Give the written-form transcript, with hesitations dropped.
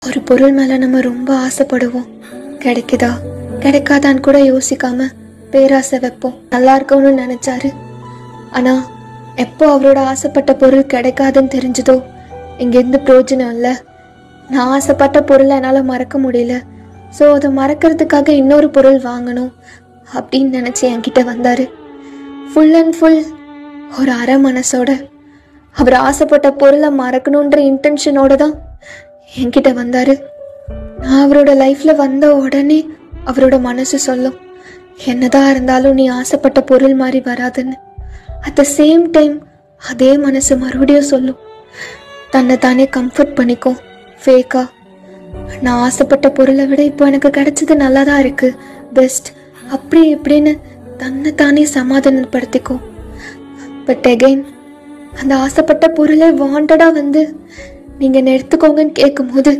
ஒரு பொருள் மேல நம்ம ரொம்ப ஆசைப்படுவோம். கிடைக்குதா கிடைக்காதான்னு கூட யோசிக்காம பேராசை வைப்போம். நல்லா இருக்கும்னு நினைச்சாரு. ஆனா எப்போ அவரோட ஆசைப்பட்ட பொருள் கிடைக்காதுன்னு தெரிஞ்சதோ, இங்கிருந்து பிரயோஜனம் இல்லை. நான் ஆசைப்பட்ட பொருளை என்னால் மறக்க முடியல, ஸோ அதை மறக்கிறதுக்காக இன்னொரு பொருள் வாங்கணும் அப்படின்னு நினச்சி என்கிட்ட வந்தார். ஃபுல் அண்ட் ஃபுல் ஒரு அரை மனசோட அவர் ஆசைப்பட்ட பொருளை மறக்கணுன்ற இன்டென்ஷனோட தான் என்கிட்ட வந்தார். நான் அவரோட லைஃப்பில் வந்த உடனே அவரோட மனசு சொல்லும், என்னதான் இருந்தாலும் நீ ஆசைப்பட்ட பொருள் மாதிரி வராதுன்னு. அட் த சேம் டைம் அதே மனசு மறுபடியும் சொல்லும், தன்னை தானே கம்ஃபர்ட் பண்ணிக்கோ ஃபேக்கா. நான் ஆசைப்பட்ட பொருளை விட இப்போ எனக்கு கிடைச்சது நல்லா தான் இருக்கு, பெஸ்ட் அப்படி இப்படின்னு தன்னை தானே சமாதானப்படுத்திக்கோ. பட் அகெயின் அந்த ஆசைப்பட்ட பொருளை வாண்டடாக வந்து நீங்கள் எடுத்துக்கோங்கன்னு கேட்கும்போது